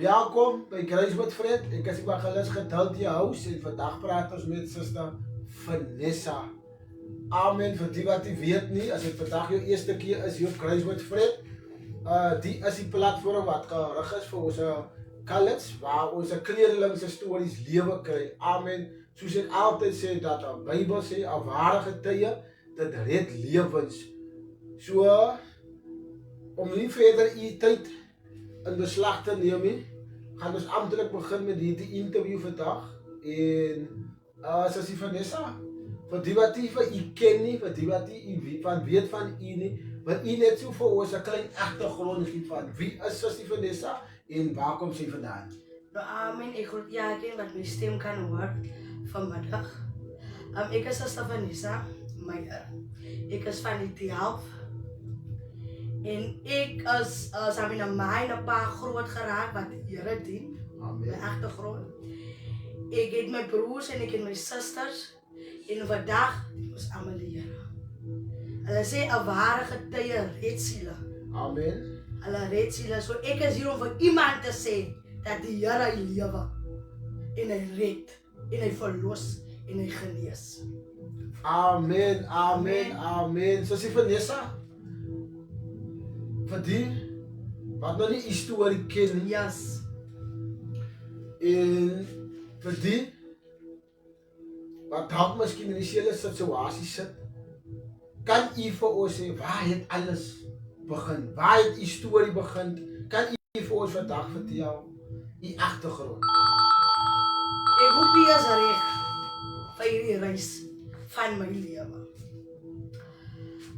Welkom by Grace met Fred. Ek is evangelist Geduld Jehuis en vandag praat ons met Suster Vanessa. Amen. Vir die wat jy weet nie, as dit vandag jou eerste keer is hier op Grace met Fred, die is die platform wat gerig is vir ons college, waar ons kleerlingse stories lewe kry. Amen. Soos ek altyd sê dat die Bybel sê, 'n ware getuie, dit red lewens. So, om nie verder u tyd in beslag te neem nie, gaan ons amptelik begin met hierdie interview vandag. En Sussie Vanessa, vir die wat u vir u ken nie, vir die wat u van weet van u nie, wat u net so vir ons 'n klein agtergrond gee van wie is Sussie Vanessa en waar kom sy vandaan? Amen, ek groet elkeen wat my stem kan hoor vanmiddag. Ek is Suster Vanessa Meyer. Ek is van die 12. En ek is saam met my en 'n paar groot geraak wat die Here dien. Amen. My agtergrond. Ek het my broers en ek het my susters. En vandag ons almal die Here. Hulle sê 'n ware getuie red siele. Amen. Hulle red siele. So ek is hier om vir iemand te sê dat die Here hy lewe. En hy red. En hy verlos. En hy genees. Amen, amen, amen. Sussie Vanessa, vir die wat nog nie die storie ken nie, Yes. en vir die wat dalk miskien in dieselfde situasie sit, kan u vir ons sê, waar het alles begin? Waar het die storie begin? Kan u vir ons vandag vertel, die agtergrond? Ek hoop jy is reg vir hierdie reis van my lewe.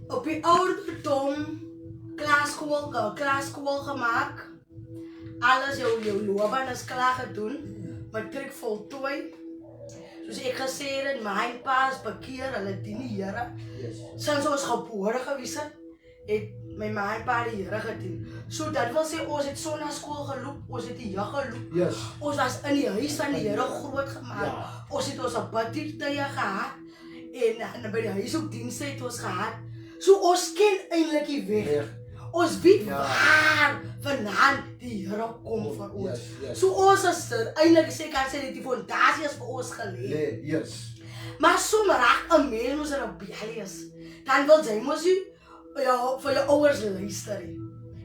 Op die ouderdom klaarskool gemaak. Alles jou loopbaan is klaar gedoen. Matriek voltooi. Soos ek gesê het, my pa is bekeer, hulle dien die Here. Yes. Sinds ons gebore gewees het my ma en pa die Here gedien. So dit wil sê ons het sonnaskool geloop, ons het die jeug geloop. Yes. Ons was in die huis van die Here groot gemaak. Ja. Ons het ons bidtye gehad en by die huis ook dienste het ons gehad. So ons ken eintlik die weg. Ons weet waar vandaan die Here kom vir ons. Yes, yes. So ons is eintlik sê kan sê dat die fondasie is vir ons gelê. Nee, yes. Maar soms raak 'n mens mos rebellious. Dan wil jy mos vir jou ouers luister.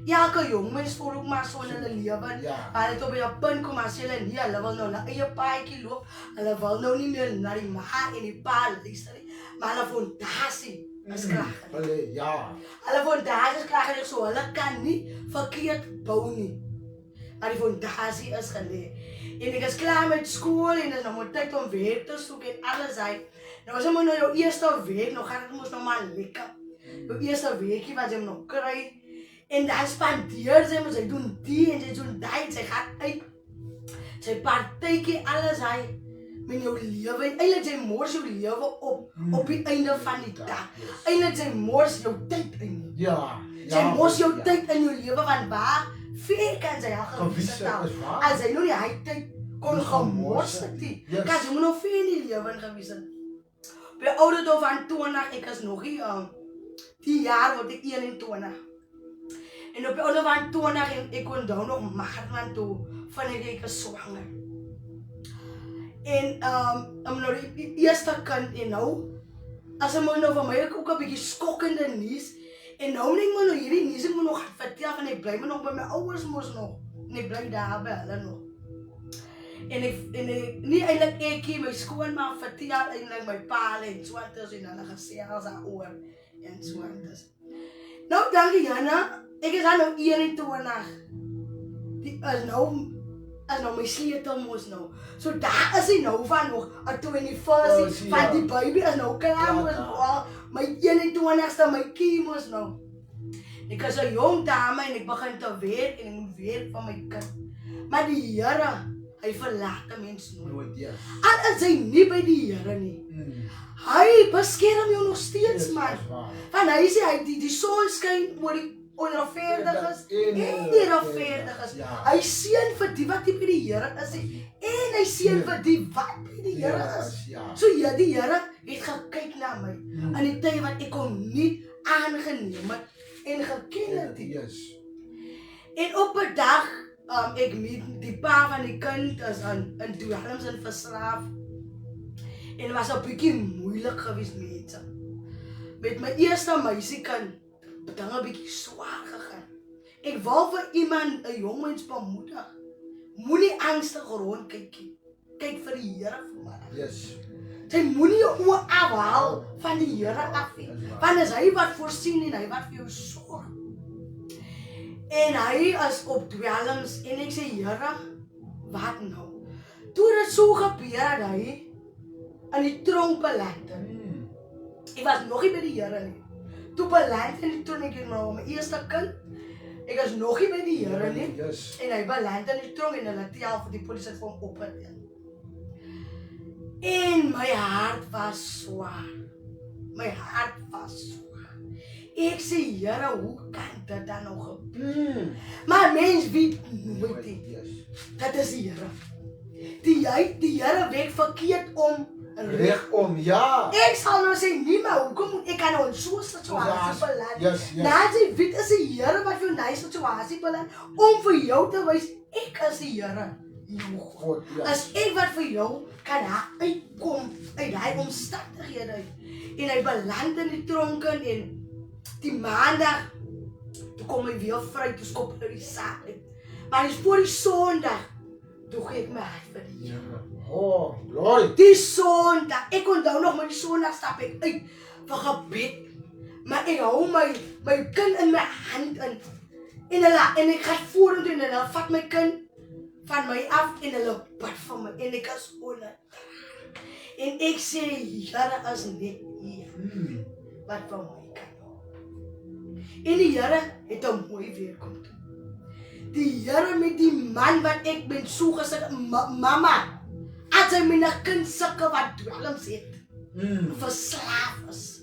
Elke jong mens voel ook maar so in hulle lewe. Ja. Maar dit op 'n punt kom as hulle nie, hulle wil nou na eie paadjie loop. Hulle wil nou nie meer na die ma en die pa luister nie. Maar hulle fondasie is klaar. Hulle, ja. Hulle fondasie is klaar gelê, so hulle kan nie verkeerd bou nie. Maar die fondasie is gelê. En ek is klaar met skool en dis nou moet tyd om werk te soek en alles hy. Nou as jy nou jou eerste week, nou gaan dit mos nou maar lekker. Jou eerste weekie wat jy nog kry. En dan spandeer sy mos, sy doen die en sy doen die, sy gaan uit. Sy partytjie alles hy met jou lewe. En eintlik sy mors jou lewe op die einde van die dag. Eintlik sy mors jou tyd in. Ja. Sy mors jou tyd in jou lewe want waar ver kan sy al gewys het. As hy nou nie hy tyd kon gemors het nie. Kan sy nog ver in die lewe gewys het. By ouderdom van 20, ek is nog nie die jaar word ek 21. En op die ouderdom van 20 en ek kon dan nog maand toe van ek is swanger. En nou die eerste kind en nou as ek nou van my ook 'n bietjie skokkende nuus en nou net maar nou hierdie nuus ek moet nog vertel van ek bly maar nog by my ouers mos nog en ek bly daar by hulle nog. En ek nie eintlik ekie my skoonma vertel eintlik my pa en swanters en hulle gesê as daaroor en swanters. Nou dankie Jana, ek is nou 21. Die is nou my sleutel mos nou. So daar is hy nou van nog 'n 21 van die baby is nou klaar mos my 21ste my kie mos nou. Ek is 'n jong dame en ek begin te werk en ek moet werk vir my kind. Maar die Here, hy verlaat mens nooit. Al is hy nie by die Here nie. Hy beskerm jou nog steeds man. Want hy sê hy die son skyn oor die onregverdiges en die regverdiges. Hy seën vir die wat nie by die Here is nie en hy seën vir die wat by die Here is. So ja, die Here het gekyk na my in die tyd wat ek hom nie aangeneem het en geken het. En op 'n dag ek meet die pa van die kind is in dwelms en verslaaf. En was 'n bietjie moeilik geweest mense. Met my eerste meisiekind, dinge bietjie swaar gegaan. Ek wou vir iemand, 'n jong mens bemoedig. Moenie angstig rondkyk nie. Kyk vir die Here vir my. Yes. Jy moenie jou oë afhaal van die Here af nie. Want is hy wat voorsien en hy wat vir jou sorg. En hy is op dwelms en ek sê, Here, wat nou? Toe dit so gebeur dat hy in die tronk beland het. Ek was nog nie by die Here nie. Toe beland in die tronk, ek het my eerste kind. Ek is nog nie by die Here nie. Yes. En hy beland in die tronk en hulle tel vir die polisie vir hom opgeneem. En my hart was swaar. My hart was swaar. Ek sê, Here, hoe kan dit dan nou gebeur? Maar mens weet nooit nie. Yes. Dat is die Here. Die Here weet verkeerd om Regom, ja. Ek sal nou sê, nie maar hoekom moet ek nou in so 'n situasie beland? Yes. Nou jy weet is die Here wat jou in daai situasie beland om vir jou te wys ek is die Here. Jou God. As ek wat vir jou kan uitkom uit daai omstandighede uit. En hy beland in die tronke en die maandag toe kom hy weer vry, toe skop hy die saak uit. Maar dis voor die Sondag toe gee ek my hart vir die Here. Oh, glory. Die Sondag, ek onthou nog my Sondag stap ek uit vir gebed. Maar ek hou my kind in my hand in. En ek gaan vorentoe en hulle vat my kind van my af en hulle bid vir my en ek is onder. En ek sê, Here is net hier. Wat vir my kan. En die Here het hom mooi weer kom doen. Die Here met die man wat ek ben so gesit, mama. As hy met 'n kind sulke wat dwelms het, verslaaf is,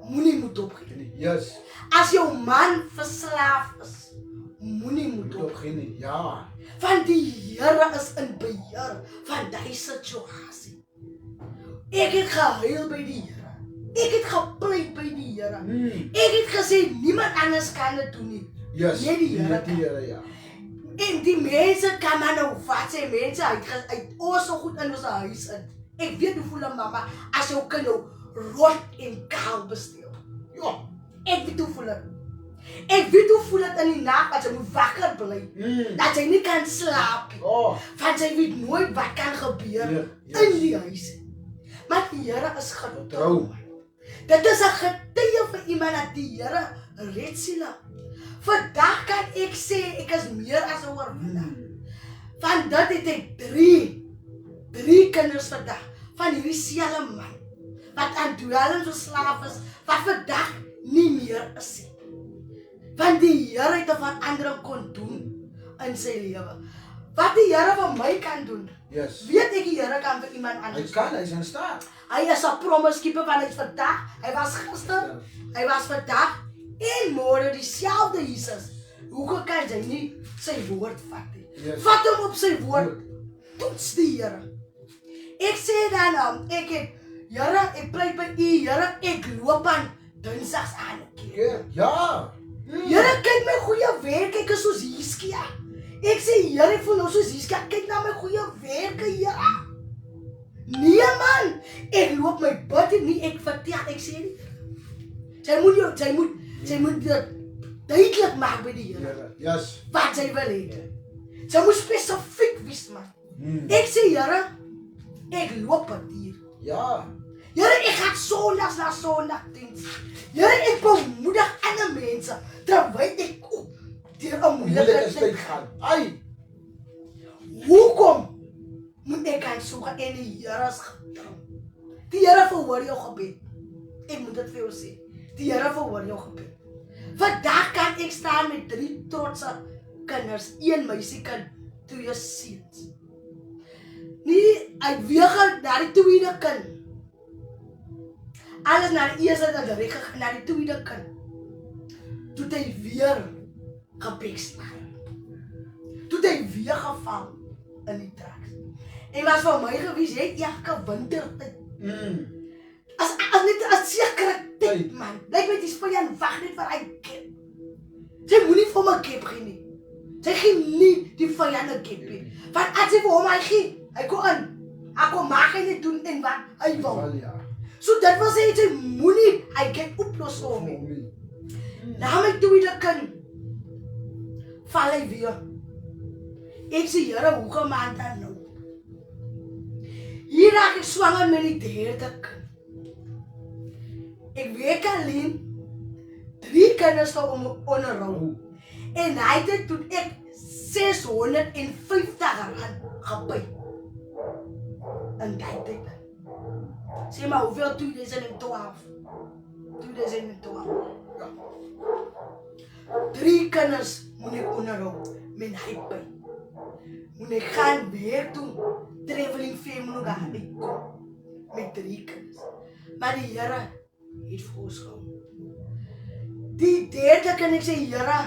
moenie moet opgee nie. Yes. As jou man verslaaf is, moenie moet opgee nie. Ja. Want die Here is in beheer van die situasie. Ek het gehuil by die Here. Ek het gepleit by die Here. Ek het gesê niemand anders kan dit doen nie. Yes. Net die Here. Die Here, ja. En die mense kan maar nou wat sê mense uit so goed in ons huis in. Ek weet hoe voel 'n mamma as jou kind nou rot en kaal besteel. Ja, ek weet hoe voel dit. Ek weet hoe voel dit in die nag as jy moet wakker bly. Dat jy nie kan slaap nie. Want jy weet nooit wat kan gebeur in die huis. Maar die Here is getrou. Dit is 'n getuie vir iemand dat die Here red siele. Vandag kan ek sê ek is meer as 'n oorwinnaar. Van dit het ek drie kinders vandag van hierdie selfe man wat aan dwelms verslaaf is, wat vandag nie meer is nie. Want die Here het 'n verandering kon doen in sy lewe. Wat die Here vir my kan doen. Yes. Weet ek die Here kan vir iemand anders. Hy kan, hy is in staat. Hy is 'n promise keeper van hy vandag. Hy was gister, hy was vandag en môre dieselfde Jesus. Hoe kan jy nie sy woord vat nie? Yes. Vat hom op sy woord. Toets die Here. Ek sê dan Here, ek pleit by U, Here, ek loop aan Dinsdags aan. Ja. Here, kyk my goeie werk, ek is soos Hiskia. Ek sê, Here, ek voel nou soos Hiskia, kyk na my goeie werke, Here. Nee man, ek loop my bid nie, ek vertel, ek sê nie. Jy moet dit duidelik maak by die Here. Yes. Wat jy wil hê. Jy moet spesifiek wees man. Ek sê, Here, ek loop dit hier. Ja. Here, ek gaan Sondags na Sondag diens. Here, ek bemoedig ander mense terwyl ek ook deur 'n moeilike tyd gaan. Ai. Hoekom moet ek gaan soek en die Here is getrou? Die Here verhoor jou gebed. Ek moet dit vir jou sê. Die Here verhoor jou gebed. Vandag kan ek staan met 3 trotse kinders, 1 meisiekind, 2 seuns. Nie uitweeg na die tweede kind. Alles na die eerste en reg na die tweede kind. Toe hy weer gebekslaan. Toe hy weer geval in die traks. En was vir my gewees, jy het elke wintertyd. As net 'n sekere tyd man. Lyk met die Spanjaard wag net vir hy kip. Jy moenie vir my kip gee nie. Sy gee nie die vyand 'n keppie. Want as hy vir hom hy gee, hy kom in. Hy kom maak hy net doen en wat hy wil. Wel ja. So dit was hy moenie, hy kan oplos vir hom nie. Na my tweede kind, val hy weer. Ek sê, Here, hoe gemaak dan nou? Hier raak ek swanger met die derde kind. Ek werk alleen, 3 kinders te onderhou. En hy het toen ek 650 rand gepay. In die tyd. Sê maar hoeveel 2012? 2012. Ja. 3 kinders moet ek onderhou met hy pay. Moet ek gaan werk doen, traveling family gaan ek kom. Met 3 kinders. Maar die Here het vir ons gehou. Die derde kan ek sê, Here,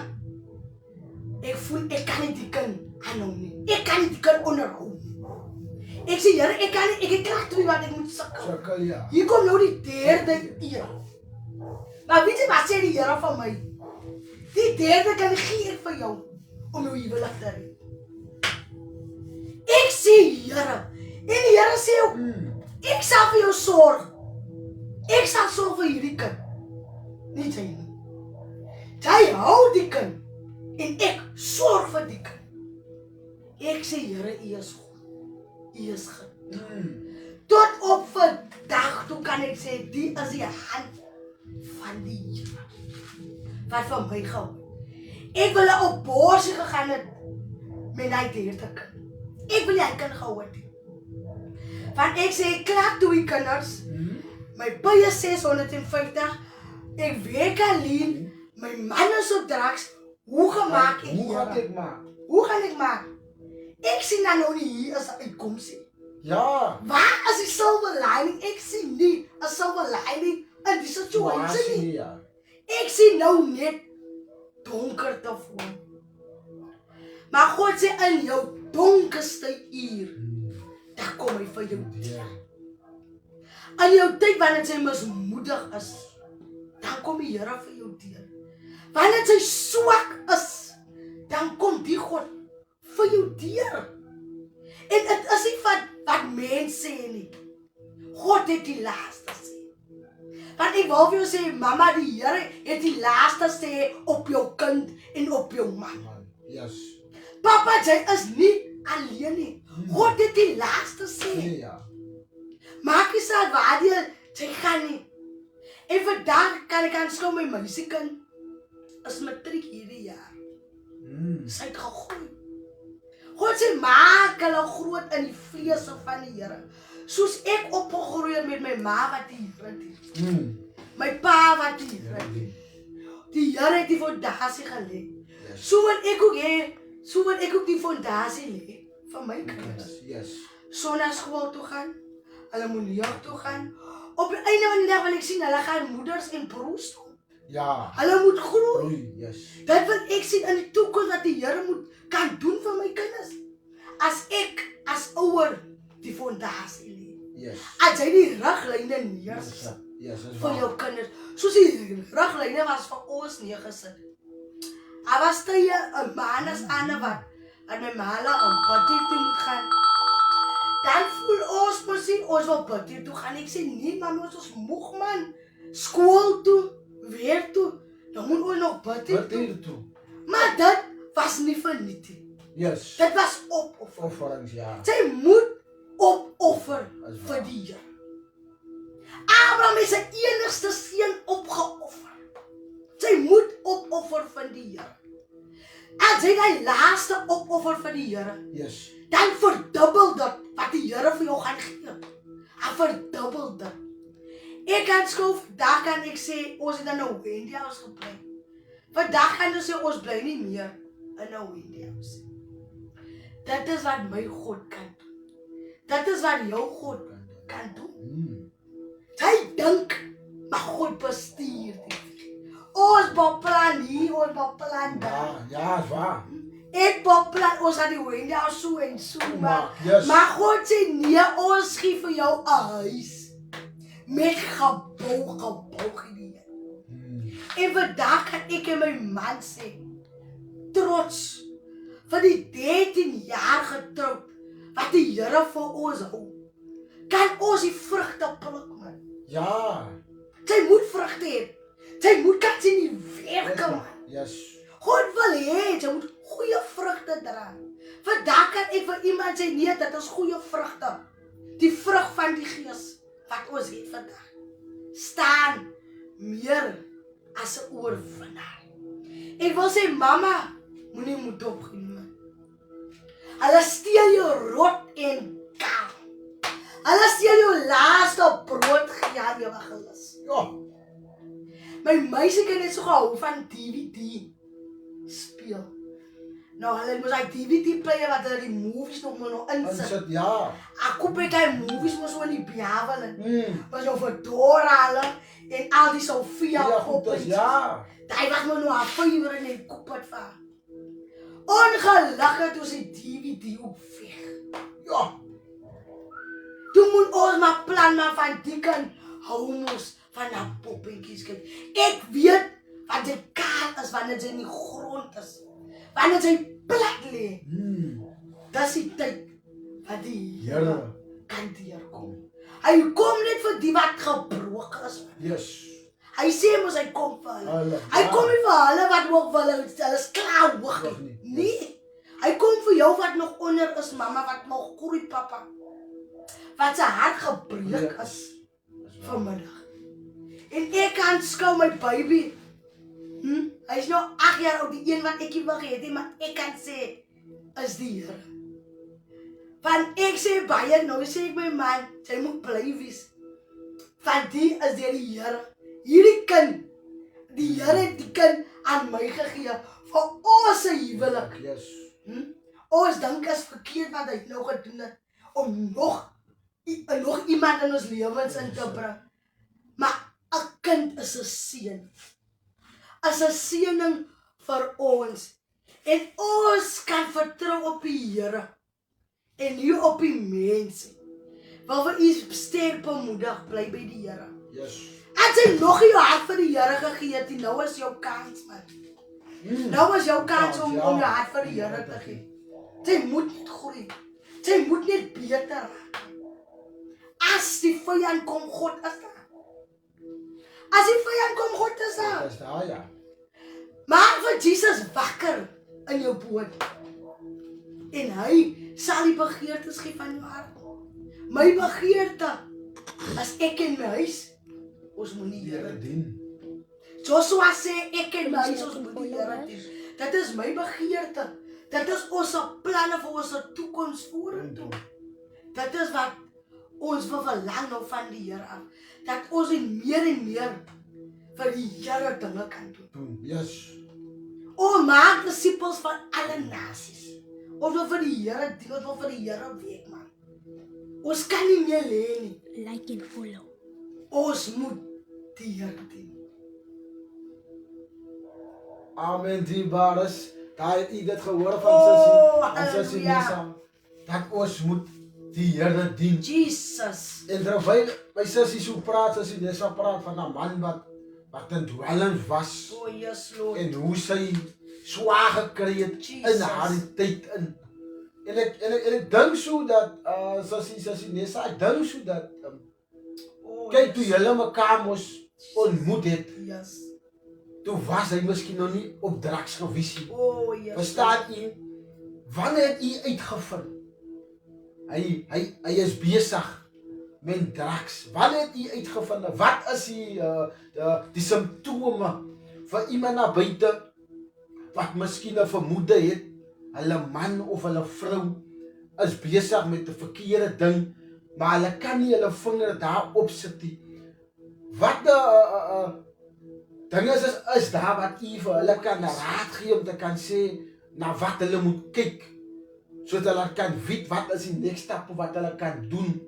ek voel ek kan nie die kind aanhou nie. Ek kan nie die kind onderhou. Ek sê, Here, ek kan nie, ek het klaar 2 wat ek moet sukkel. Sukkel ja. Hier kom nou die derde een. Maar weet jy wat sê die Here van my? Die derde kan gee ek vir jou om jou huwelik te red. Ek sê, Here, en die Here sê ook, ek sal vir jou sorg. Ek sal sorg vir hierdie kind. Nie jy nie. Jy hou die kind en ek sorg vir die kind. Ek sê, Here, U is goed. U is goed. Tot op vandag toe kan ek sê, die is die hand van die Here. Wat van my gehou. Ek wil 'n abortus gegaan het met die derde kind. Ek wil nie kan gehou het. Want ek sê, ek klaar 2 kinders. My pay is 650. Ek werk alleen. My man is op drugs. Hoe gemaak ek Hoe gaan ek maak? Hoe gaan ek maak? Ek sien dan nou nie hier as 'n uitkomsie. Ja. Waar is die silver lining? Ek sien nie 'n silver lining in die situasie nie. Ja. Ek sien nou net donkerte voor. Maar God sê in jou donkerste uur, dan kom hy vir jou deur. In jou tyd wanneer jy mismoedig is, dan kom die Here vir jou deur. Wanneer jy swak is, dan kom die God vir jou deur. En dit is nie wat mense sê nie. God het die laaste sê. Want ek wil vir jou sê, mama, die Here het die laaste sê op jou kind en op jou man. Yes. Papa, jy is nie alleen nie. God het die laaste sê. Ja. Maak nie saak waar jy gaan nie. En vandag kan ek aanskou my meisiekind is matriek hierdie jaar. Sy het gegroei. God sê, maak hulle groot in die vlees van die Here. Soos ek opgegroei met my ma wat die Here het. My pa wat die Here het. Die Here het die fondasie gelê. So wat ek ook die fondasie lê van my kinders. Yes. Sonnaskool toe gaan. Hulle moet jeug toe gaan. Op die einde van die dag wil ek sien, hulle gaan moeders en broers toe. Ja. Hulle moet groei. Yes. Dit wat ek sien in die toekoms wat die Here moet kan doen vir my kinders. As ek as ouer die fondasie lê. Yes. As jy die riglyne neersit Yes, vir jou kinders. Soos die riglyne was vir ons neergesit. Daar was tye 'n maandag aan wat my ma aan party toe moet gaan. Dan voel ons mos sien ons wil party toe gaan. Ek sê nee man, ons moeg man. Skool toe, weer toe. Dan moet ons nog party toe. Maar dit was nie verniet nie. Yes. Dit was opoffer. Offerings, ja. Sy moet opoffer vir die Here. Abraham het sy enigste seun opgeoffer. Sy moet opoffer vir die Here. As jy die laaste opoffer vir die Here, Yes. dan verdubbel dit wat die Here vir jou gaan gee. Hy verdubbel dit. Ek kan skoof, daar kan ek sê, ons het in 'n Wendy House gebly. Vandag kan ons sê, ons bly nie meer in 'n Wendy House. Dit is wat my God kan doen. Dit is wat jou God kan doen. Jy dink, maar God bestuur dit. Ons beplan hier, ons beplan daar. Ja, is waar. Ek beplan, ons gaan die Wendy House so en so maak. Yes. Maar God sê, nee, ons gee vir jou 'n huis. Met gebou hierdie. En vandag kan ek en my man sê, trots, vir die 13 jaar getroud, wat die Here vir ons hou, kan ons die vrugte pluk, man. Ja. Sy moet vrugte hê. Sy moet kan sien die werke, man. Yes. God wil hê, sy moet goeie vrugte dra. Vandag kan ek vir iemand sê, nee, dit is goeie vrugte. Die vrug van die Gees, wat ons het vandag, staan meer as 'n oorwinnaar. Ek wil sê, mama, moenie moed opgee nie. Hulle steel jou rot en kaal. Hulle steel jou laaste brood gee aan jou gelus. Ja. My meisie kan net so gehou van DVD speel. Nou, hulle moes hy DVD player wat hulle die movies nog maar nog insit. Insit, ja. Ek koop ek hy movies mos so in die biawel. Was jou vir Dora hulle en al die Sofia goed is, ja. Daai was maar nou 'n favourite en ek koop dit vir haar. Ongelukkig toe sy DVD opveg. Ja. Toe moet ons maar plan maar van die kan hou mos van haar poppetjies kyk. Ek weet wat die kaal is wanneer sy in die grond is. Wanneer sy plat lê. Dis die tyd wat die Here kan deurkom. Hy kom net vir die wat gebroken is. Yes. Hy sê mos hy kom vir hulle. Hulle, Hy ja. kom nie vir hulle wat ook wil, hulle is klaar hoog Nog nie. nie. Nee. Hy kom vir jou wat nog onder is, mama, wat nog groei, papa. Wat sy hart gebreek is vanmiddag. En ek kan skou my baby. Hy is nou 8 jaar oud, die een wat ek nie wil gehad het, maar ek kan sê, is die Here. Want ek sê baie, nou sê ek my man, sy moet bly wees. Want die is deur die Here. Hierdie kind, die Here het die kind aan my gegee, vir ons se huwelik. Yes. Ons dink is verkeerd wat hy nou gedoen het, om nog iemand in ons lewens in te bring. Maar 'n kind is 'n seën. Is 'n seëning vir ons. En ons kan vertrou op die Here. En nie op die mense. Wil vir u sterk bemoedig, bly by die Here. Yes. As jy nog nie jou hart vir die Here gegee het, nou is jou kans, man. Nou is jou kans om jou hart vir die Here te gee. Jy moet net groei. Jy moet net beter raak. As die vyand kom, God is daar. As die vyand kom, God is daar. Dis daar, ja. Maak vir Jesus wakker in jou boot. En hy sal die begeertes gee van jou hart. My begeerte, as ek in my huis, ons moet die Here dien. Joshua sê, ek en my huis, ons moet die Here dien. Dit is my begeerte. Dit is ons planne vir ons toekoms vorentoe. Dit is wat ons wil verlang nou van die Here af. Dat ons meer en meer vir die Here dinge kan doen. Yes. Ons maak disippels van alle nasies. Ons wil vir die Here dien, ons wil vir die Here werk, man. Ons kan nie meer lê nie. Like en follow. Ons moet die Here dien. Amen, die bares. Daar het u dit gehoor van sussie. En sussie halleluja. Nisa. Dat ons moet die Here dien. Jesus. En terwyl my sussie so praat, sussie Nisa praat van 'n man wat in dwelms was. Oh, yes, Lord. En hoe sy swaar gekry het in haar tyd in. En ek dink so dat sussie Nisa, ek dink so dat kyk toe julle mekaar mos ontmoet het. Yes. Toe was hy miskien nog nie op drugs gewees nie. Oh, yes. Verstaan u? Wanneer het u uitgevind? Hy is besig met drugs. Wanneer het u uitgevind? Wat is die simptome vir iemand na buite wat miskien 'n vermoede het, hulle man of hulle vrou is besig met 'n verkeerde ding, maar hulle kan nie hulle vinger daarop sit nie. Wat ding is daar wat u vir hulle kan raad gee om te kan sê na wat hulle moet kyk, sodat hulle kan weet wat is die next stap wat hulle kan doen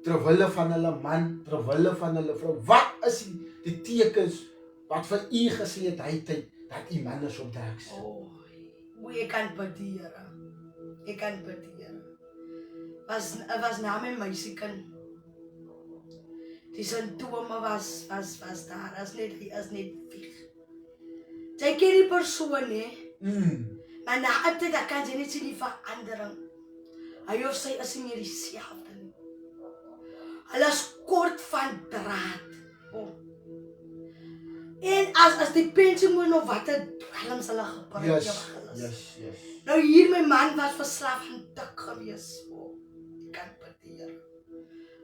terwille van hulle man, terwille van hulle vrou. Wat is die tekens wat vir u gesê het hy tyd dat u man is op drugs? Oh, ek kan biddeer. Ek kan biddeer. Was na my meisiekind. Die simptome was daar, hy is net weg. Sy ken die persoon nie, Maar na 'n tyd dan kan jy net sien die verandering. Hy of sy is nie meer dieselfde nie. Hulle is kort van draad. En as die pensioen nog watter dwelms hulle gebruik. Yes. Nou hier my man was verslaaf aan dik gewees. Kan beteer.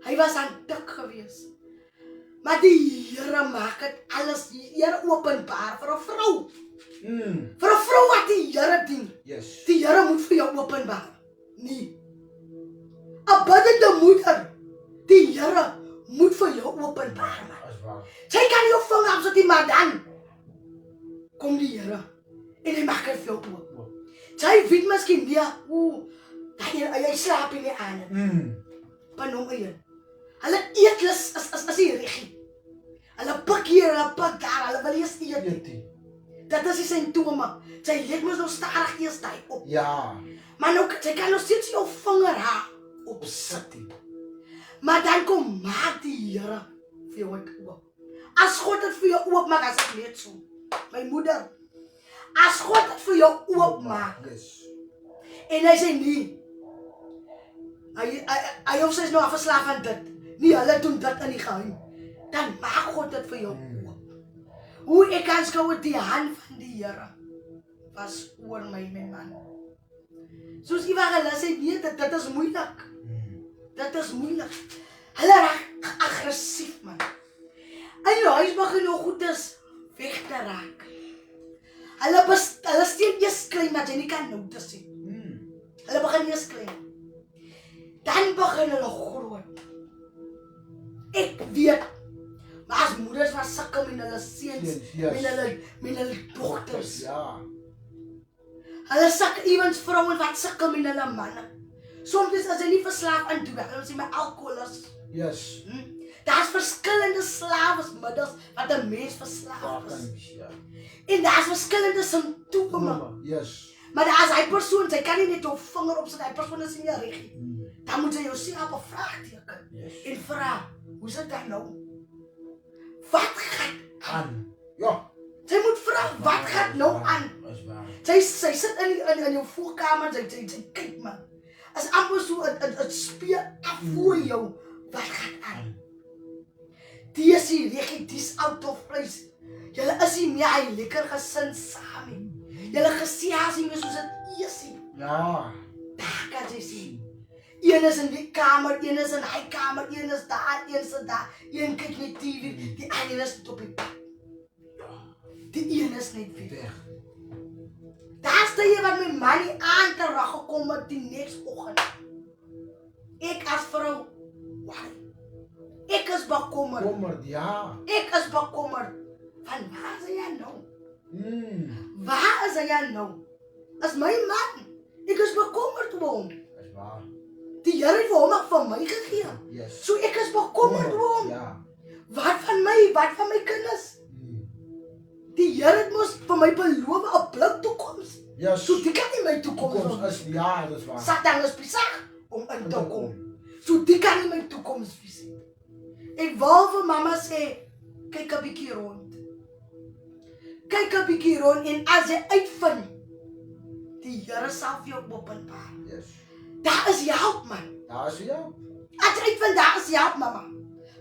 Hy was aan dik gewees. Maar die Here maak dit alles die Here openbaar vir 'n vrou. Vir 'n vrou wat die Here dien. Yes. Die Here moet vir jou openbaar. Nee. 'n biddende moeder. Die Here moet vir jou openbaar. Sy kan jou vang op so die maar dan kom die Here en hy maak dit vir jou oop. Sy weet miskien nie hy slaap nie aan. Panom een. Hulle eet as die reggie. Hulle pik hier, hulle pik daar, hulle wil eers eet. Dat is die simptome. Sy let mos nog stadig eers daai op. Ja. Maar nou, sy kan nog steeds jou vinger opsit. Maar dan kom maak die Here vir jou oop. As God dit vir jou oop maak, as ek net so. My moeder. As God dit vir jou oop maak. En hy sê nie. Hy of sy is nou verslaaf aan dit. Nie, hulle doen dit in die geheim. Dan maak God dit vir jou oop. Hoe ek aanskou die hand van die Here was oor my man. Soos hulle sê, nee, dit is moeilik. Dit is moeilik. Hulle raak aggressief, man. In jou huis begin nou goedes weg te raak. Hulle steen eers klein, dat jy nie kan nou te sien. Hulle begin eers klein. Dan begin hulle groot. Ek weet, maar as moeders wat sukkel met hulle seuns, met hulle dogters. Ja. Hulle sukkel ewens vrouens wat sukkel met hulle manne. Soms as hy nie verslaaf aan dwelm, hulle sê my alkohol is. Yes. Daar's verskillende slawingsmiddels wat 'n mens verslaaf is. Ja. En daar's verskillende simptome. Yes. Maar as hy persoon, sy kan nie net jou vinger opsit, hy persoon is nie reg. Dan moet jy jouself 'n vraagteken en vra, hoe sit dit nou? Wat gaan aan? Ja. Sy moet vra, wat gaan nou aan? Sy sit in jou voorkamer, sy kyk man. As amper so 'n speel af voor jou, wat gaan aan? Die is die reggie, die is out of place. Julle is nie meer hy lekker gesin saam nie. Julle gesels nie meer soos dit is nie. Ja. Daar kan jy sien. Een is in die kamer, een is in hy kamer, een is daar, een is daar. Een kyk met TV, die ander is op die bed. Die een is net weg. Daar's die wat my man nie aan te rag gekom het die next oggend. Ek as vrou, ek is bekommerd. Ja. Ek is bekommerd. Van waar is hy nou? Waar is hy nou? As my man, ek is bekommerd oor hom. Dis waar. Die Here het vir hom van my gegee. Yes. So ek is bekommerd oor hom. Ja. Wat van my kinders? Die Here het mos vir my beloof 'n blou toekoms. Yes. So die kan nie my toekoms is ja, dis waar. Satan is besig om in te kom. So die kan nie my toekoms wees nie. Ek wou vir mamma sê, kyk 'n bietjie rond. Kyk 'n bietjie rond en as jy uitvind, die Here sal vir jou openbaar. Yes. Daar is help, man. Daar is help. As jy uitvind, daar is help, mamma.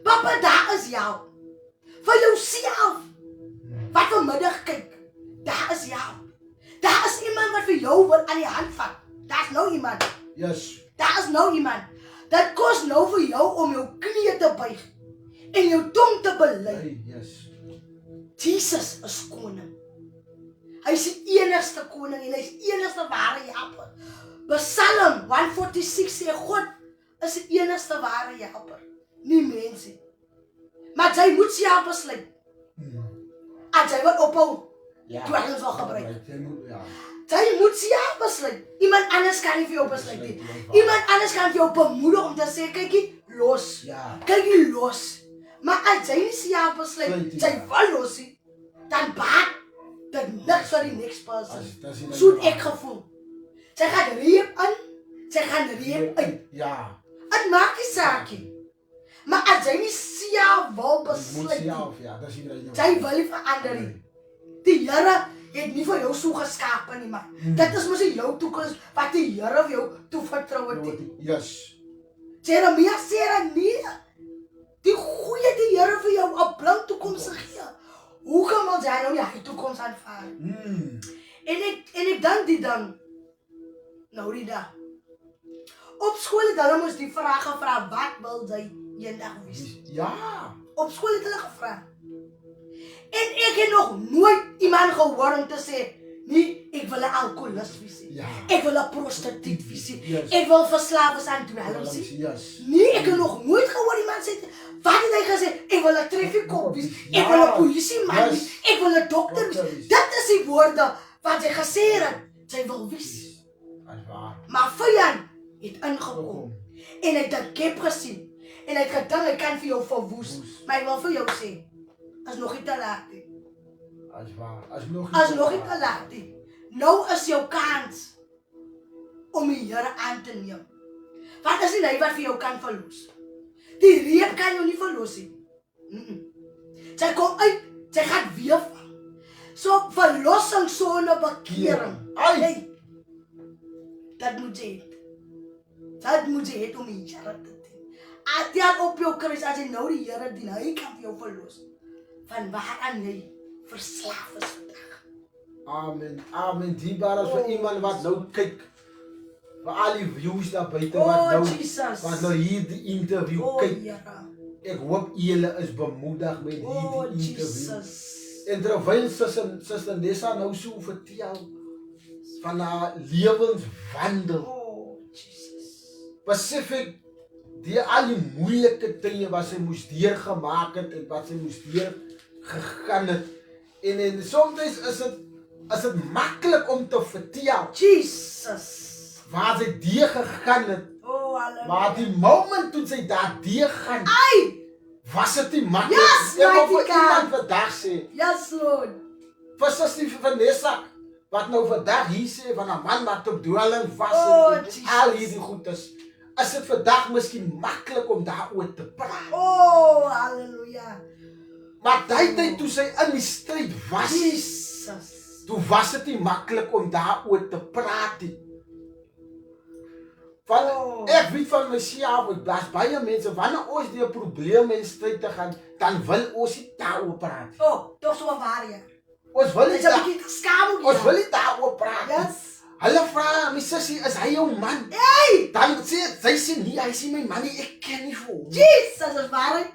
Papa, daar is help. Vir jouself. Wat vanmiddag kyk, daar is help. Daar is iemand wat vir jou wil aan die hand vat. Daar's nou iemand. Yes. Daar is nou iemand. Dit kos nou vir jou om jou knieë te buig en jou tong te bely. Yes. Jesus is koning. Hy is die enigste koning en hy is die enigste ware helper. Psalm 146 sê God is die enigste ware helper, nie mense. Maar jy moet self besluit. As jy wil ophou, dwelms wil gebruik. Jy moet self besluit. Iemand anders kan nie vir jou besluit nie. Iemand anders kan vir jou bemoedig om te sê, kykie, los. Kykie, los. Maar as jy nie self besluit, jy wil los nie, dan baat dit niks vir die next person. So ek gevoel. Sy gaan reep in, sy gaan reep uit. Ja. Het maak nie saakie. Maar as jy nie self wil besluit nie, Ja, dis nie jy wil nie verander nie. Die Here het nie vir jou so geskape nie, man. Dit is mos jou toekoms wat die Here vir jou toevertrou het. Yes. Jeremia sê dan nee. Die goeie die Here vir jou 'n blou toekoms gee. Hoe kan ons jy nou nie die toekoms aanvaar? En ek dink die dan nou die dag. Op skool het hulle mos die vraag gevra, wat wil jy eendag wees? Ja. Op skool het hulle gevra. En ek het nog nooit iemand gehoor om te sê, nee, ek wil 'n alkoholist wees. Ja. Ek wil 'n prostituut wees. Yes. Ek wil verslaaf wees aan dwelms. Yes. Nee, ek het nog nooit gehoor iemand sê, wat het hy gesê? Ek wil 'n traffiekop wees. Ek wil 'n polisieman wees. Ek wil 'n dokter wees. Dit is die woorde wat hy gesê het, sy wil wees. Maar vyand het ingekom en hy het 'n gap gesien en hy het gedink hy kan vir jou verwoes. Maar ek wil vir jou sê, is nog nie te laat nie. As nog nie te laat nie. Nou is jou kans om die Here aan te neem. Wat is nie hy wat vir jou kan verlos? Die reep kan jou nie verlos nie. Sy kom uit, sy gaan weer val. So verlossing sonder bekering. Hey, dat moet jy het. Dat moet jy het om die Here te dien. As jy op jou kruis, as jy nou die Here dien, hy kan vir jou verlos. Van waaraan jy verslaaf is vandag. Amen, amen. Diebaar is vir iemand wat nou kyk. Vir al die views daar buite wat nou hier die interview kyk. Ek hoop julle is bemoedig met hierdie interview. En terwyl Suster Nessa nou so vertel van haar lewenswandel. Besef die al die moeilike dinge wat sy moes deurgemaak het en wat sy moes deurgegaan het. En soms is dit maklik om te vertel. Jesus. Waar sy deurgegaan het. Maar die moment toe sy daar deurgaan, was dit nie maklik. Yes, ek wil vir iemand vandag sê. Yes, Lord. Vir Suster Vanessa, wat nou vandag hier sê van 'n man wat op dwelm was en al hierdie goedes. Is dit vandag miskien maklik om daaroor te praat? Halleluja. Maar daai tyd toe sy in die stryd was, Jesus. Toe was dit nie maklik om daaroor te praat nie. Want ek weet van myself, daar's baie mense wanneer ons deur probleme en stryd te gaan, dan wil ons nie daaroor praat. Tog so waar ja. Ons wil nie daaroor praat. Yes. Hulle vra my sussie, is hy jou man? Hey! Dan sy sê nee, hy sê my man nie, ek ken nie vir hom. Jesus, is waar.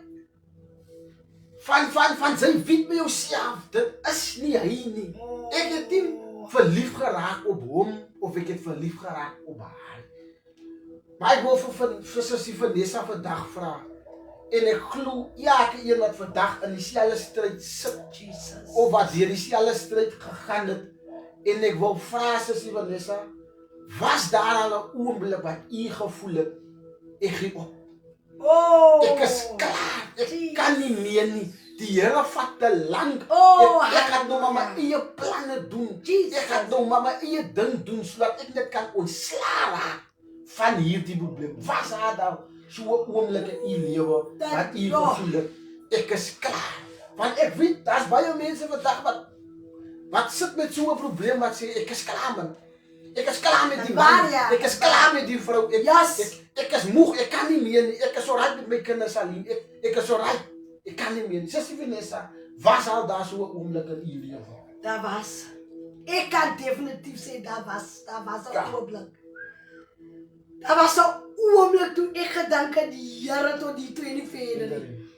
Van sy weet by jouself, dit is nie hy nie. Ek het nie verlief geraak op hom, of ek het verlief geraak op haar. Maar ek wil vir Sussie Vanessa vandag vra, en ek glo, elke een wat vandag in dieselfde stryd sit, Jesus. of wat deur dieselfde stryd gegaan het, en ek wil vra Sussie Vanessa, was daar al 'n oomblik wat u gevoel het, ek gee op. Ek is klaar, ek kan nie meer nie. Die Here vat te lank. Ek gaan nou maar my eie planne doen. Ek gaan nou maar my eie ding doen, sodat ek net kan ontsla raak van hierdie probleem. Was daar so 'n oomblik in u lewe wat u gevoel het, ek is klaar. Want ek weet, daar's baie mense vandag wat sit met so 'n probleem wat sê, ek is klaar man. Ek is klaar met die man. Ek is klaar met die vrou. Ek is moeg, ek kan nie meer nie. Ek is so reg met my kinders alleen. Ek is so reg. Ek kan nie meer nie. Sussie Vanessa, was al daar so 'n oomblik in u lewe? Daar was. Ek kan definitief sê daar was 'n oomblik. Daar was 'n oomblik toe ek gedink het die Here tot hier toe en nie verder nie.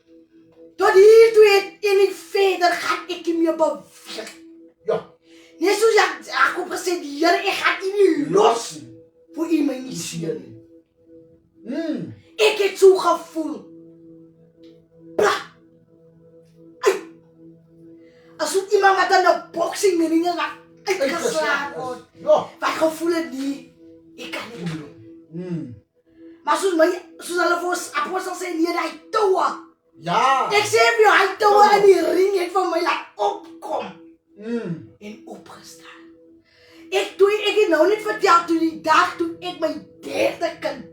Tot hier toe en nie verder gaan ek nie meer beweeg. Ja. Nee, soos ek op gesê die Here, ek gaan u nie los voor u my nie sien nie. Ek het so gevoel. As iemand wat aan 'n boxing ring is wat uitgeslaan word. Wat gevoel het nie, ek kan nie doen. Maar soos hulle vir ons apostel sê, nee, hy toue. Ja. Ek sê vir jou, hy toue in die ring het van my laat opkom. En opgestaan. Ek het nou net vertel toe die dag toe ek my derde kind,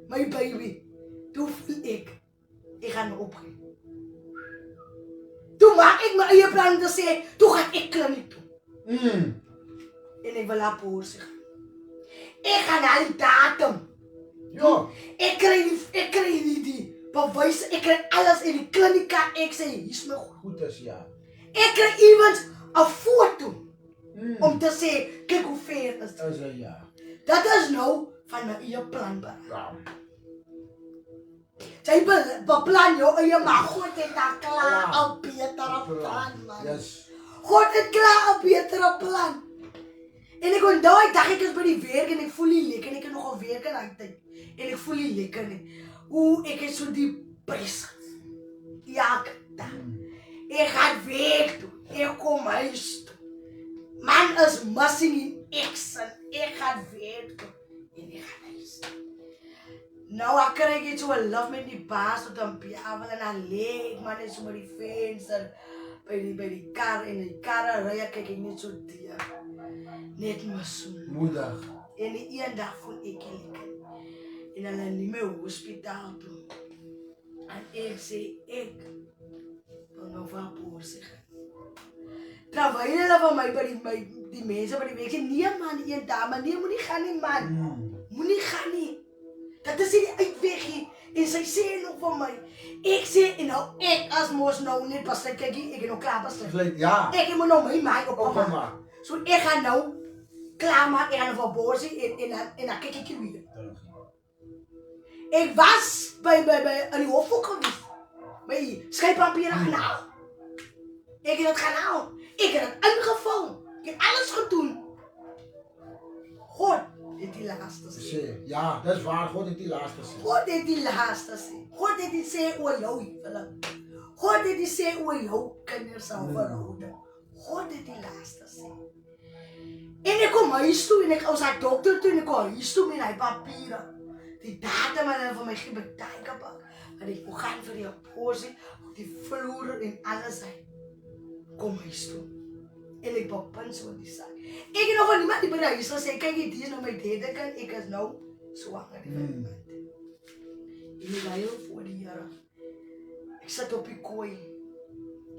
my baby, toe voel ek gaan opgee. Toe maak ek my eie plan te sê, toe gaan ek kliniek toe. En ek wil haar porsie gaan. Ek gaan na die datum. Ja. Ek kry die bewys, ek kry alles in die klinika, ek sê, hier's my goed. Goed is ja. Ek kry iewers 'n foto om te sê, kyk hoe ver is dit. Is ja. Dat is nou van my eie plan beraad. Ja. Jy beplan jou eie, maar God het daar klaar 'n betere plan, man. Yes. God het klaar 'n betere plan. En ek onthou, ek dink ek is by die werk en ek voel nie lekker en ek het nogal werk in daai tyd. En ek voel nie lekker nie. Ek is so diep besig. Ja, ek gaan weg toe. Ek kom huis toe. Man is missing in action. Ek gaan weg toe. En ek gaan huis toe. Nou ek kry net so 'n love met die baas tot 'n piavel en dan lê ek man is so met die venster by die kar en die karre ry ek kyk net so deur. Net mis moedig. En die een dag voel ek lekker. En hulle neem my hospitaal toe. En ek sê ek wil nou vir 'n porsie gaan. Terwyl hulle van my by die mense by die werk sê, nee man, een dame, nee moenie gaan nie man. Moenie gaan nie. Dat is nie die uitweg nie. En sy sê nog van my. Ek sê en nou ek as mos nou net besluit kyk ek het nou klaar besluit. Ja. Ek moet nou my opmaak. So ek gaan nou klaar maak, ek gaan vir borsie en dan kyk ek weer. Ek was by in die hof ook gewees. My skryfpapiere gaan haal. Ek het dit gaan haal. Ek het dit ingevul. Ek het alles gedoen. God het die laaste sê. Ja, dis waar, God het die laaste sê. God het die laaste sê. God het die sê oor jou huwelik. God het die sê oor jou kinders se verhouding. God het die laaste sê. En ek kom huis toe en ek ons haar dokter toe en ek kom huis toe met hy papiere. Die datum wat hulle vir my gee beteken pak. En ek gaan vir die porsie, die vloer en alles uit. Kom huis toe. En ek bepan so die saak. Ek het nog van niemand die by die huis gesê, kyk hier, die is nou my derde kind, ek is nou swanger van iemand. En ek huil voor die Here. Ek sit op die kooi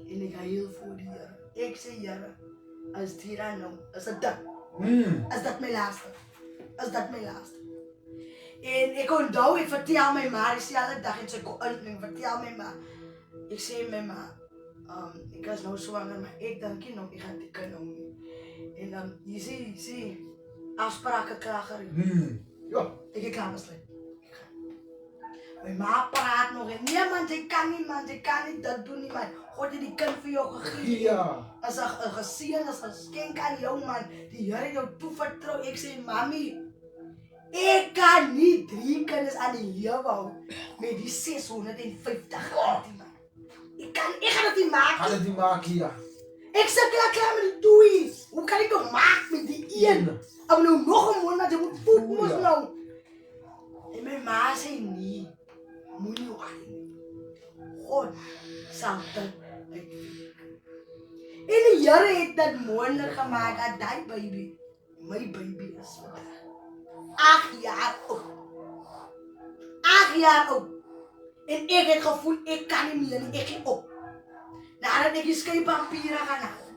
en ek huil voor die Here. Ek sê Here, as dit dan nou, as dit as dit my laaste. As dit my laaste. En ek onthou, ek vertel my ma dieselfde dag en sy kom in en vertel my ma. Ek sê my ma, ek is nou swanger, maar ek dink nie nog ek gaan die kind nou nie. En dan, jy sê, afsprake klaar. Ja. Ek het klaar besluit. My ma praat nog en nee man, jy kan nie dit doen nie man. God het die kind vir jou gegee. Ja. As 'n geseën, as 'n geskenk aan jou man. Die Here jou toevertrou. Ek sê mami, ek kan nie 3 kinders aan die lewe hou met die 650 rand man. Ek gaan dit nie maak. Gaan dit nie maak ja. Ek sê klaar met die 2. Hoe kan ek nog maak met die 1? Ek nou nog 'n maand, jy moet voed mos nou. En my ma sê nee. Moenie worry. God sal dit uitwerk. En die Here het dit moontlik gemaak dat daai baby, my baby is vandag 8 jaar oud. 8 jaar oud. En ek het gevoel ek kan nie meer nie, ek gee op. Nadat ek die skryfpapiere gaan haal.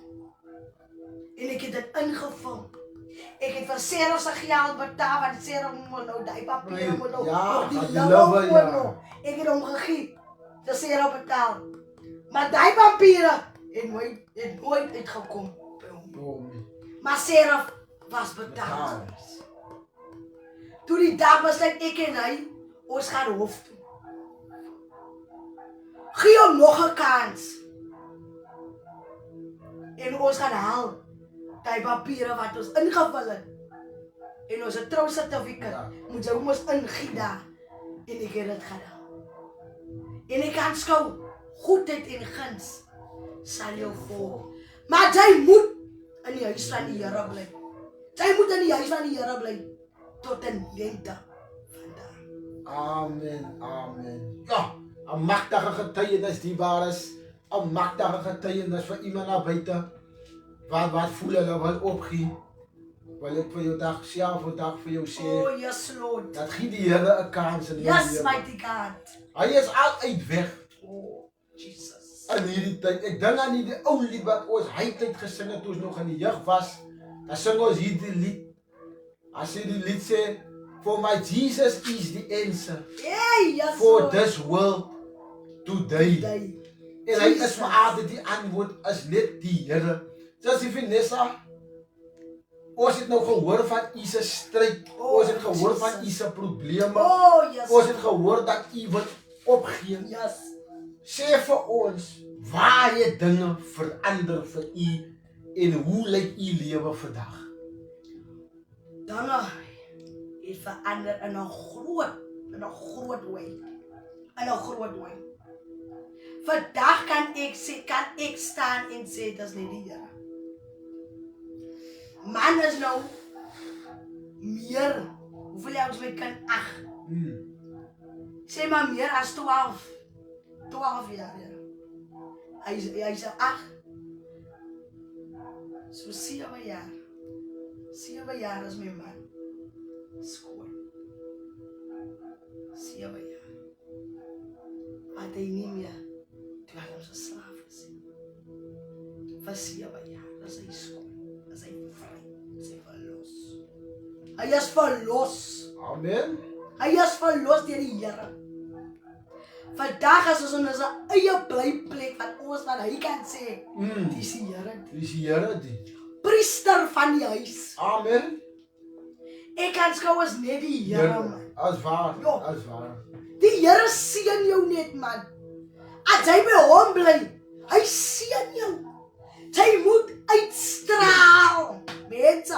En ek het dit ingevul. Ek het vir Sarah se geld betaal want Sarah moet nou daai papiere moet nou die lowe nou. Ek het hom gegee. Dis Sarah betaal. Maar daai papiere het nooit uitgekom by hom. Maar Sarah was betaal. Toe die dag besluit ek en hy, ons gaan hof toe. Gee hom nog 'n kans. En ons gaan haal die papiere wat ons ingevul het. En ons trousertifikaat moet jy mos ingee daar. En ek het dit gedaan. En ek kan skou, goedheid en guns sal jou volg. Maar jy moet in die huis van die Here bly. Jy moet in die huis van die Here bly tot 'n lente vandag. Amen, amen. Ja, 'n magtige getuienis die waar is. 'n Magtige getuienis vir iemand daar buite. Wat voel hulle wil opgee? Wil ek vir jou dag self vandag vir jou sê. Oh yes Lord. Dat gee die Here 'n kans in jou lewe. Yes mighty God. Hy is altyd weg. Oh Jesus. in hierdie tyd. Ek dink aan die ou lied wat ons tyd gesing het toe ons nog in die jeug was. Dan sing ons hierdie lied. As jy die lied sê, for my Jesus is the answer. Hey, yes, For Lord. this world today. En hy is vir altyd die antwoord is net die Here. Soos die Vanessa, ons het nou gehoor van u se stryd. Ons het gehoor van u se probleme. Oh, yes. Ons het gehoor dat u wil opgee. Yes. Sê vir ons, waar het dinge verander vir u en hoe lyk u lewe vandag? Dinge het verander in 'n groot way. In 'n groot way. Vandag kan ek staan en sê dis net die Here. Man is nou meer, hoeveel jaar ons my kan 8. Sê maar meer as 12 jaar. Ja. Hy's 8. So 7 jaar. 7 jaar is my man. Skoon. 7 jaar. Wat hy nie meer dwelms 'n slaaf is. Vir 7 jaar is hy skoon. Is hy vry. Is hy verlos. Hy is verlos. Amen. Hy is verlos deur die Here. Vandag is ons in 'n eie blyplek wat hy kan sê, dis die Here. Dis die Here die. Priester van die huis. Amen. Ek kan skou as net die Here, man. As waar, Ja. as waar. Die Here seën jou net, man. As jy by hom bly, hy seën jou. Jy moet uitstraal. Mense,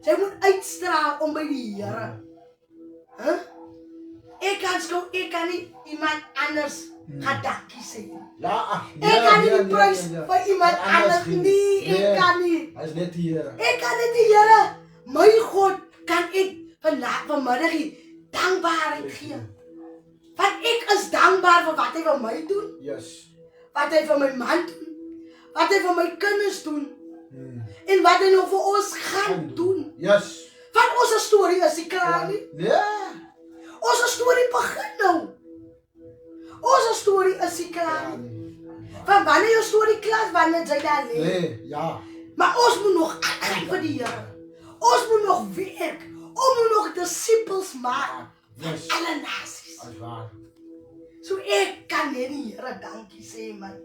jy moet uitstraal om by die Here. Ek kan nie iemand anders gaan dankie sê. Ja, Ek kan nie die prys vir iemand anders nie. Ek kan nie. Hy is net die Here. Ek kan net die Here. My God, kan ek vanmiddag dankbaarheid gee. Want ek is dankbaar vir wat hy vir my doen. Yes. Wat hy vir my man doen. Wat hy vir my kinders doen. En wat hy nog vir ons gaan doen. Yes. Want ons storie is nie klaar nie. Ja. Ons storie begin nou. Ons storie is nie klaar nie. Van wanneer jou storie klaar is, wanneer jy daar lê. Nee, ja. Maar ons moet nog aangaan vir die Here. Ons moet nog werk. Ons moet nog disippels maak. Yes. Alle nasies. As waar. So ek kan net die Here dankie sê, man.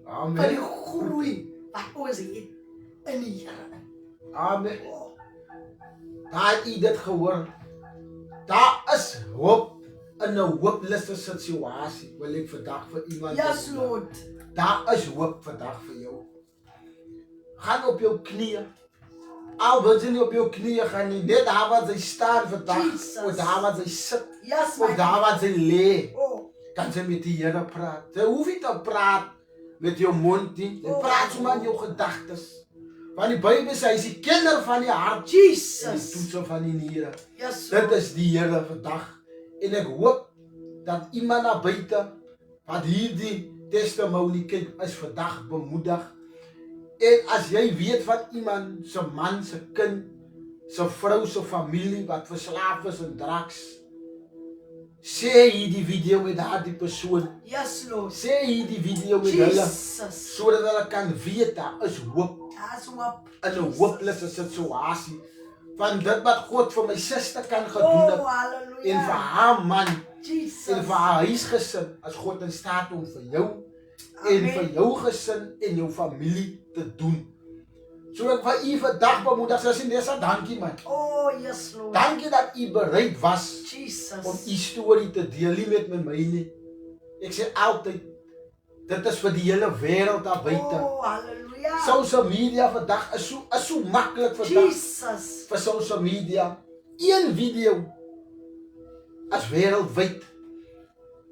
Amen. Vir die groei wat ons het in die Here. Amen. Daar het u dit gehoor. Daar is hoop in 'n hopelose situasie. Wil ek vandag vir iemand Yes, sê. Lord. Daar is hoop vandag vir jou. Gaan op jou knieë. Al wil jy nie op jou knieë gaan nie, net daar waar jy staan vandag, Jesus. of daar waar jy sit, Yes, of my daar waar jy lê, Oh, kan jy met die Here praat. Jy hoef nie te praat met jou mond nie. Jy praat sommer in jou gedagtes. Want die Bybel sê hy is die kenner van die hart en die Jesus. toetser van die niere. Yes, Dit Lord. is die Here vandag. En ek hoop dat iemand daar buite wat hierdie testimony kyk is vandag bemoedig. En as jy weet van iemand se man, se kind, se vrou, se familie wat verslaaf is aan drugs, sê hierdie video met daardie persoon. Yes, Lord. Sê hierdie video met hulle Jesus. sodat hulle kan weet daar is hoop That's what. in 'n hopelose situasie. Van dit wat God vir my suster kan gedoen het Oh, en hallelujah. vir haar man Jesus. en vir haar huisgesin, as God in staat om vir jou en Amen. vir jou gesin en jou familie te doen. So ek vir u vandag bemoedig, sussie Nessa, dankie man. Oh, yes, Lord. Dankie dat u bereid was Jesus. om u storie te deel, nie met my nie. Ek sê altyd, dit is vir die hele wêreld daar buite. Oh, hallelujah. Social media vandag is so maklik vandag. Jesus. Vir social media. Een video as wêreldwyd.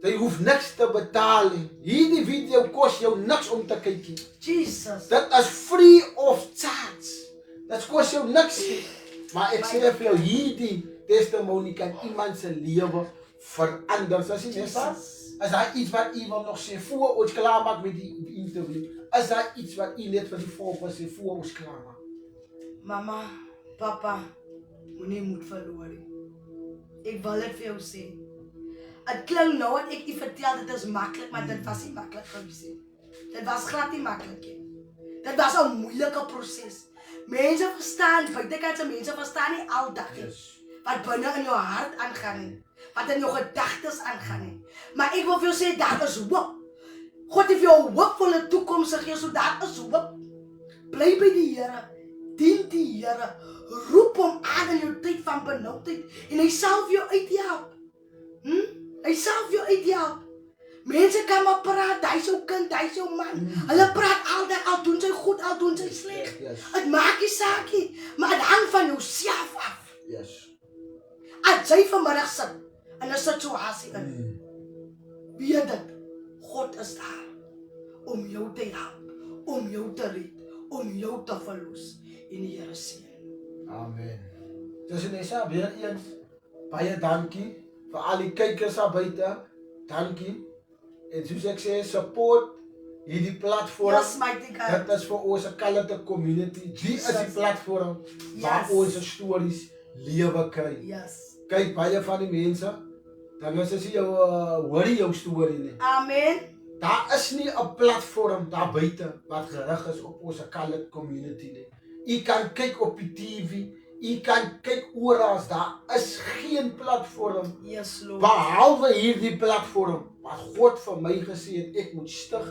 Jy hoef niks te betaal nie. Hierdie video kos jou niks om te kyk nie. Jesus. Dit is free of charge. Dit kos jou niks nie. Maar ek sê vir jou, hierdie testimony kan iemand se lewe verander. As jy net as daar iets wat u wil nog sê voor ons klaar maak met die interview. Is daar iets wat u net vir die volk wil sê voor ons klaar maak? Mama, papa, moenie moed verloor nie. Ek wil dit vir jou sê. Het klink nou wat ek u vertel, dit is maklik, maar dit was nie maklik gewees nie. Dit was glad nie maklik nie. Dit was 'n moeilike proses. Mense verstaan, buitekantse mense verstaan nie aldag nie. Wat binne in jou hart aangaan nie. Wat in jou gedagtes aangaan nie. Maar ek wil vir jou sê, daar is hoop. God het vir jou 'n hoopvolle toekoms gegee, so daar is hoop. Bly by die Here. Dien die Here. Roep hom aan in jou tyd van benoudheid en hy sal vir jou uithelp. Hy sal vir jou uithelp. Mense kan maar praat, hy is jou kind, hy is jou man. Hulle praat aldag, al doen sy goed, al doen sy sleg. Het maak nie saak nie, maar het hang van jouself af. As jy vanmiddag sit in 'n situasie in, weet dit, God is daar om jou te help, om jou te red, om jou te verlos en die Here seën. Amen. Dus Nessa, weer eens, baie dankie vir al die kykers daar buite. Dankie. En soos ek sê, support hierdie platform. Yes, mighty God. Dit is vir ons Kalite community. Die is die platform waar ons stories lewe kry. Yes. Kyk, baie van die mense, dan is as jy hoor jou storie nie. Amen. Daar is nie 'n platform daar buite wat gerig is op ons Kalite community nie. U kan kyk op die TV, u kan kyk oral, daar is geen platform Yes, Lord. behalwe hierdie platform wat God vir my gesê het ek moet stig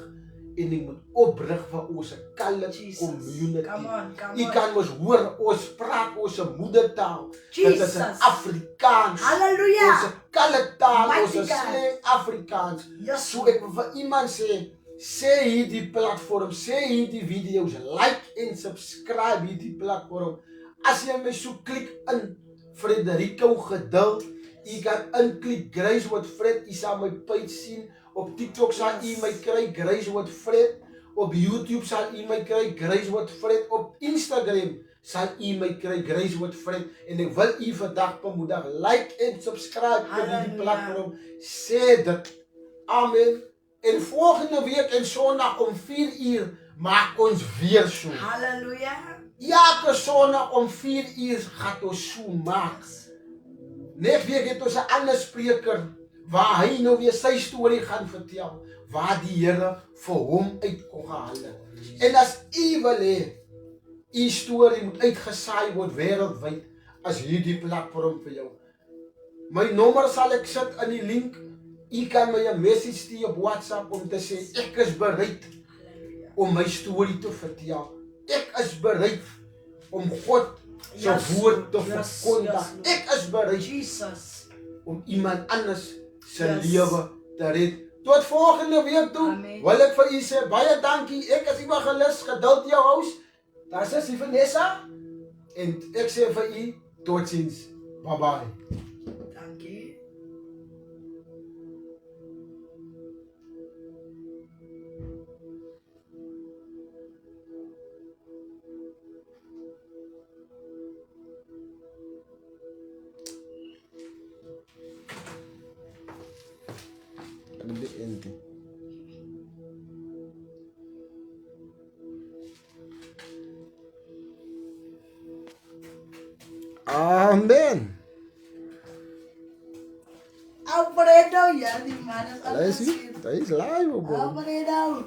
en ek moet oprig vir ons Kalite community. Come on. U kan ons hoor, ons praat ons moedertaal. Jesus. Dit is in Afrikaans. Halleluja. Ons Kalite taal, Mighty ons God. slang Afrikaans. Yes. So ek wil vir iemand sê hierdie platform, sê hierdie video's, like en subscribe hierdie platform. As jy my so klik in Frederico Geduld, jy kan inklik Grace with Fred, jy sal my page sien. Op TikTok sal jy my kry Grace with Fred. Op YouTube sal jy my kry Grace with Fred. Op Instagram sal jy my kry Grace with Fred. En ek wil u vandag bemoedig, like en subscribe vir hierdie platform. Sê dit. Amen. En volgende week en Sondag om 4 uur maak ons weer so. Halleluja. Elke Sondag om 4 uur gaan ons so maak. Net week het ons 'n ander spreker waar hy nou weer sy storie gaan vertel, waar die Here vir hom uit kon gehaal het. En as u wil hê, u storie moet uitgesaai word wêreldwyd, as hierdie platform vir jou. My nommer sal ek sit in die link. U kan my 'n message stuur op WhatsApp om te sê ek is bereid om my storie te vertel. Ek is bereid om God se woord te verkondig. Ek is bereid Jesus om iemand anders se lewe te red. Tot volgende week toe. Wil ek vir u sê baie dankie. Ek is Evangelis Geduld jou huis. Daar is die Vanessa en ek sê vir u totsiens. Bye bye. Dankie. Amen. Alfredo, ja, die man is Luister, dat is live, bro. Alfredo.